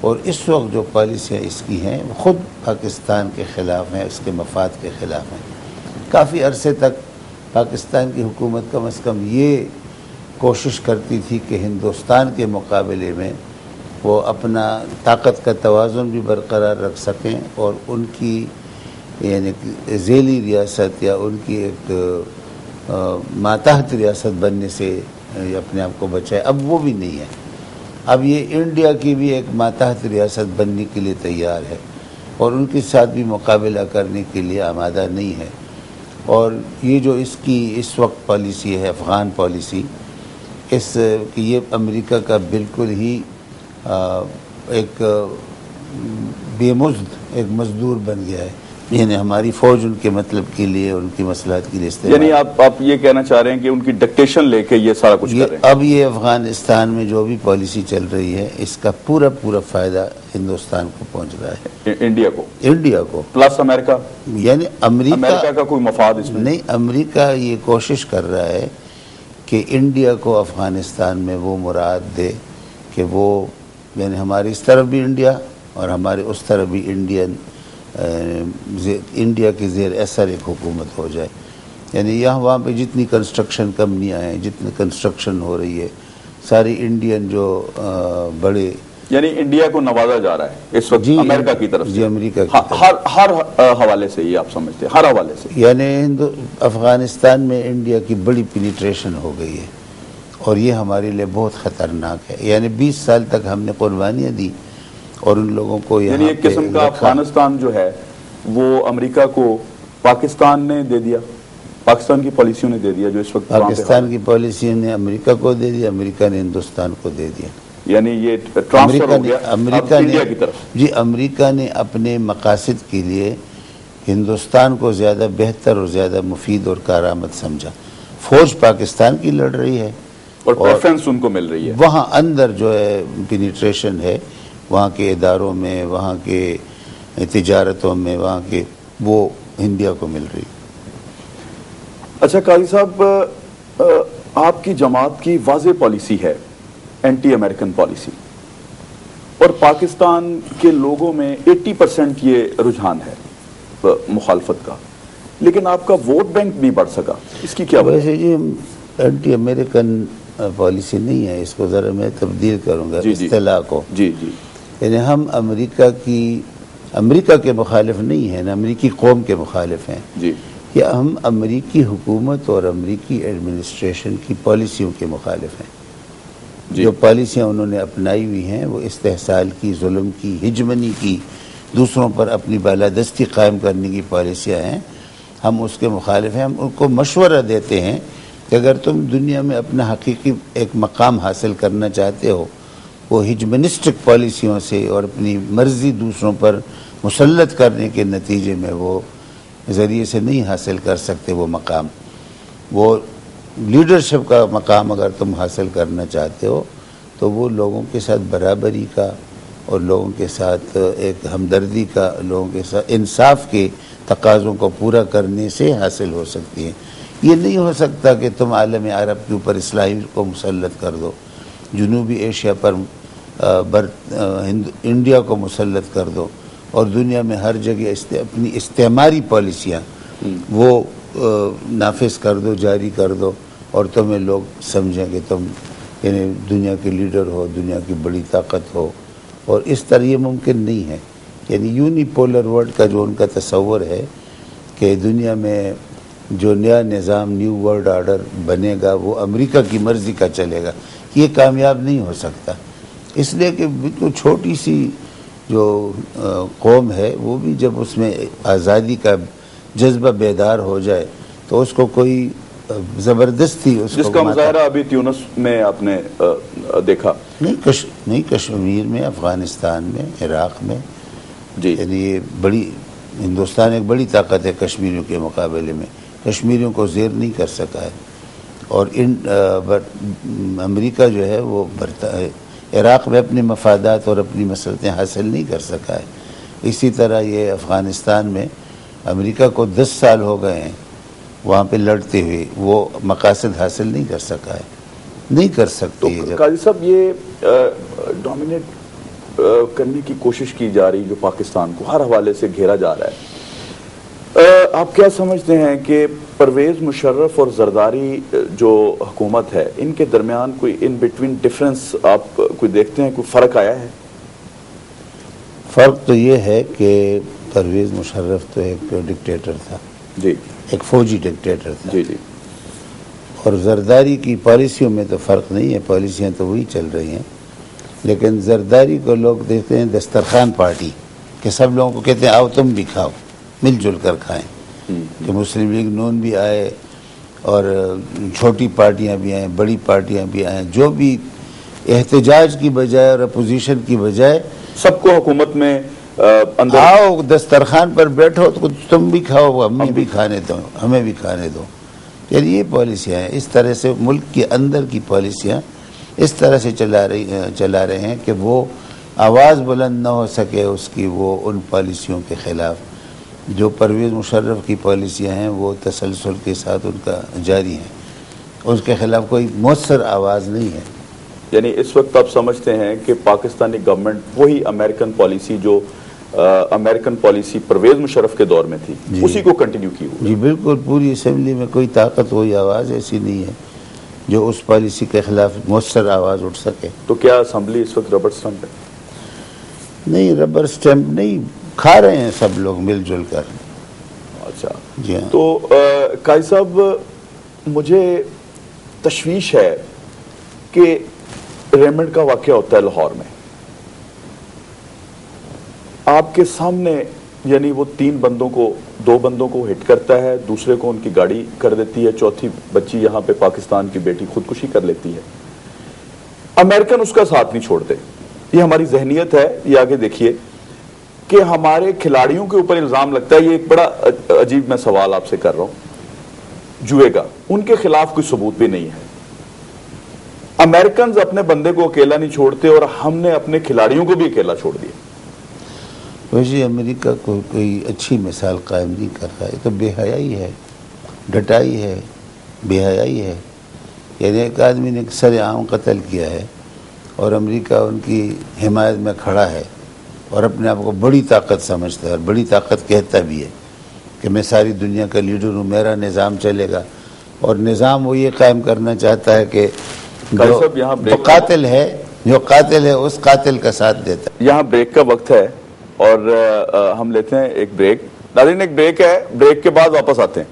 اور اس وقت جو پالیسیاں اس کی ہیں وہ خود پاکستان کے خلاف ہیں، اس کے مفاد کے خلاف ہیں۔ کافی عرصے تک پاکستان کی حکومت کم از کم یہ کوشش کرتی تھی کہ ہندوستان کے مقابلے میں وہ اپنا طاقت کا توازن بھی برقرار رکھ سکیں اور ان کی یعنی ذیلی ریاست یا ان کی ایک ماتحت ریاست بننے سے اپنے آپ کو بچائے۔ اب وہ بھی نہیں ہے، اب یہ انڈیا کی بھی ایک ماتحت ریاست بننے کے لیے تیار ہے اور ان کے ساتھ بھی مقابلہ کرنے کے لیے آمادہ نہیں ہے۔ اور یہ جو اس کی اس وقت پالیسی ہے، افغان پالیسی، اس کہ یہ امریکہ کا بالکل ہی ایک بے مزد ایک مزدور بن گیا ہے، یعنی ہماری فوج ان کے مطلب کے لیے، ان کی مصلحت کے لیے استعمال۔ یعنی آپ یہ کہنا چاہ رہے ہیں کہ ان کی ڈکٹیشن لے کے یہ سارا کچھ کر رہے ہیں۔ اب یہ افغانستان میں جو بھی پالیسی چل رہی ہے اس کا پورا فائدہ ہندوستان کو پہنچ رہا ہے، انڈیا کو پلس امریکہ، یعنی امریکہ کا کوئی مفاد اس میں نہیں۔ امریکہ یہ کوشش کر رہا ہے کہ انڈیا کو افغانستان میں وہ مراد دے کہ وہ یعنی ہماری اس طرف بھی انڈیا اور ہمارے اس طرف بھی انڈیا کی زیر اثر ایک حکومت ہو جائے۔ یعنی یہاں وہاں پہ جتنی کنسٹرکشن کمپنیاں ہیں، جتنی کنسٹرکشن ہو رہی ہے، ساری انڈین جو بڑے، یعنی انڈیا کو نوازا جا رہا ہے اس وقت امریکہ کی طرف سے، جی امریکہ کی طرف، ہر حوالے سے، یہ آپ سمجھتے ہیں ہر حوالے سے، یعنی افغانستان میں انڈیا کی بڑی پینیٹریشن ہو گئی ہے اور یہ ہمارے لیے بہت خطرناک ہے۔ یعنی 20 سال تک ہم نے قربانیاں دی اور ان لوگوں کو یعنی ایک قسم کا افغانستان جو ہے وہ امریکہ کو پاکستان نے دے دیا، پاکستان کی پالیسیوں نے دے دیا، جو اس وقت پاکستان کی پالیسی نے امریکہ کو دے دیا، امریکہ نے ہندوستان کو دے دیا۔ یعنی یہ ٹرانسفر ہو گیا انڈیا کی طرف۔ جی امریکہ نے اپنے مقاصد کے لیے ہندوستان کو زیادہ بہتر اور زیادہ مفید اور کارآمد سمجھا۔ فوج پاکستان کی لڑ رہی ہے اور پریفرنس ان کو مل رہی ہے، وہاں اندر جو ہے پینیٹریشن ہے، وہاں کے اداروں میں، وہاں کے تجارتوں میں، وہاں کے وہ انڈیا کو مل رہی۔ اچھا قاضی صاحب، آپ کی جماعت کی واضح پالیسی ہے اینٹی امریکن پالیسی، اور پاکستان کے لوگوں میں 80% یہ رجحان ہے مخالفت کا، لیکن آپ کا ووٹ بینک نہیں بڑھ سکا، اس کی کیا وجہ؟ ویسے جی اینٹی امریکن پالیسی نہیں ہے، اس کو ذرا میں تبدیل کروں گا اصطلاح کو۔ جی جی، یعنی ہم امریکہ کے مخالف نہیں ہیں، نہ امریکی قوم کے مخالف ہیں جی، یا ہم امریکی حکومت اور امریکی ایڈمنسٹریشن کی پالیسیوں کے مخالف ہیں۔ جو پالیسیاں انہوں نے اپنائی ہوئی ہیں وہ استحصال کی، ظلم کی، ہجمنی کی، دوسروں پر اپنی بالادستی قائم کرنے کی پالیسیاں ہیں، ہم اس کے مخالف ہیں۔ ہم ان کو مشورہ دیتے ہیں کہ اگر تم دنیا میں اپنا حقیقی ایک مقام حاصل کرنا چاہتے ہو، وہ ہجمنسٹک پالیسیوں سے اور اپنی مرضی دوسروں پر مسلط کرنے کے نتیجے میں وہ ذریعے سے نہیں حاصل کر سکتے وہ مقام۔ وہ لیڈرشپ کا مقام اگر تم حاصل کرنا چاہتے ہو تو وہ لوگوں کے ساتھ برابری کا اور لوگوں کے ساتھ ایک ہمدردی کا، لوگوں کے ساتھ انصاف کے تقاضوں کو پورا کرنے سے حاصل ہو سکتی ہے۔ یہ نہیں ہو سکتا کہ تم عالم عرب کے اوپر اسرائیل کو مسلط کر دو، جنوبی ایشیا پر انڈیا کو مسلط کر دو، اور دنیا میں ہر جگہ اپنی استعماری پالیسیاں وہ نافذ کر دو، جاری کر دو، اور تمہیں لوگ سمجھیں کہ تم یعنی دنیا کے لیڈر ہو، دنیا کی بڑی طاقت ہو، اور اس طرح یہ ممکن نہیں ہے۔ یعنی یونی پولر ورلڈ کا جو ان کا تصور ہے کہ دنیا میں جو نیا نظام، نیو ورلڈ آرڈر بنے گا وہ امریکہ کی مرضی کا چلے گا، یہ کامیاب نہیں ہو سکتا۔ اس لیے کہ بالکل چھوٹی سی جو قوم ہے وہ بھی جب اس میں آزادی کا جذبہ بیدار ہو جائے تو اس کو کوئی زبردستی اس جس کا مظاہرہ ابھی تیونس میں آپ نے دیکھا، نہیں کشمیر میں، افغانستان میں، عراق میں، جی، یعنی یہ بڑی ہندوستان ایک بڑی طاقت ہے کشمیریوں کے مقابلے میں، کشمیریوں کو زیر نہیں کر سکا ہے، اور امریکہ جو ہے وہ عراق میں اپنے مفادات اور اپنی مصلحتیں حاصل نہیں کر سکا ہے۔ اسی طرح یہ افغانستان میں امریکہ کو 10 سال ہو گئے ہیں وہاں پہ لڑتے ہوئے، وہ مقاصد حاصل نہیں کر سکا ہے، نہیں کر سکتی ہے۔ قاضی صاحب، یہ ڈومینیٹ کرنے کی کوشش کی جا رہی جو پاکستان کو ہر حوالے سے گھیرا جا رہا ہے، آپ کیا سمجھتے ہیں کہ پرویز مشرف اور زرداری جو حکومت ہے ان کے درمیان کوئی ان بٹوین ڈفرنس آپ کوئی دیکھتے ہیں، کوئی فرق آیا ہے؟ فرق تو یہ ہے کہ پرویز مشرف تو ایک ڈکٹیٹر تھا، جی، ایک فوجی ڈکٹیٹر تھا، جی جی، اور زرداری کی پالیسیوں میں تو فرق نہیں ہے، پالیسیاں تو وہی چل رہی ہیں، لیکن زرداری کو لوگ دیکھتے ہیں دسترخوان پارٹی، کہ سب لوگوں کو کہتے ہیں آؤ تم بھی کھاؤ، مل جل کر کھائیں، کہ مسلم لیگ نون بھی آئے اور چھوٹی پارٹیاں بھی آئیں، بڑی پارٹیاں بھی آئیں، جو بھی احتجاج کی بجائے اور اپوزیشن کی بجائے سب کو حکومت میں اندر آؤ دسترخوان پر بیٹھو تو تم بھی کھاؤ، ہمیں بھی کھانے دو، ہمیں بھی کھانے دو۔ یعنی یہ پالیسیاں ہیں، اس طرح سے ملک کے اندر کی پالیسیاں اس طرح سے چلا رہے ہیں کہ وہ آواز بلند نہ ہو سکے اس کی، وہ ان پالیسیوں کے خلاف۔ جو پرویز مشرف کی پالیسیاں ہیں وہ تسلسل کے ساتھ ان کا جاری ہیں، اس کے خلاف کوئی مؤثر آواز نہیں ہے۔ یعنی اس وقت آپ سمجھتے ہیں کہ پاکستانی گورنمنٹ وہی امریکن پالیسی جو امریکن پالیسی پرویز مشرف کے دور میں تھی اسی کو کنٹینیو کی ہوئی؟ جی بالکل، پوری اسمبلی میں کوئی طاقت، کوئی آواز ایسی نہیں ہے جو اس پالیسی کے خلاف مؤثر آواز اٹھ سکے۔ تو کیا اسمبلی اس وقت ربر اسٹمپ ہے؟ نہیں، ربر اسٹمپ نہیں، کھا رہے ہیں سب لوگ مل جل کر۔ اچھا جی ہاں۔ تو قائد صاحب مجھے تشویش ہے کہ ریمنڈ کا واقعہ ہوتا ہے لاہور میں، آپ کے سامنے، یعنی وہ دو بندوں کو ہٹ کرتا ہے، دوسرے کو ان کی گاڑی کر دیتی ہے، چوتھی بچی یہاں پہ پاکستان کی بیٹی خودکشی کر لیتی ہے، امریکن اس کا ساتھ نہیں چھوڑتے۔ یہ ہماری ذہنیت ہے، یہ آگے دیکھیے کہ ہمارے کھلاڑیوں کے اوپر الزام لگتا ہے۔ یہ ایک بڑا عجیب میں سوال آپ سے کر رہا ہوں، جوئے کا ان کے خلاف کوئی ثبوت بھی نہیں ہے، امریکنز اپنے بندے کو اکیلا نہیں چھوڑتے اور ہم نے اپنے کھلاڑیوں کو بھی اکیلا چھوڑ دیا۔ ویسے امریکہ کوئی اچھی مثال قائم نہیں کر رہا ہے، تو بے حیائی ہے، ڈٹائی ہے، بے حیائی ہے۔ یعنی ایک آدمی نے سر عام قتل کیا ہے اور امریکہ ان کی حمایت میں کھڑا ہے اور اپنے آپ کو بڑی طاقت سمجھتا ہے اور بڑی طاقت کہتا بھی ہے کہ میں ساری دنیا کا لیڈر ہوں، میرا نظام چلے گا، اور نظام وہ یہ قائم کرنا چاہتا ہے کہ جو قاتل ہے اس قاتل کا ساتھ دیتا ہے۔ یہاں بریک کا وقت ہے اور ہم لیتے ہیں ایک بریک۔ ناظرین ایک بریک ہے، بریک کے بعد واپس آتے ہیں۔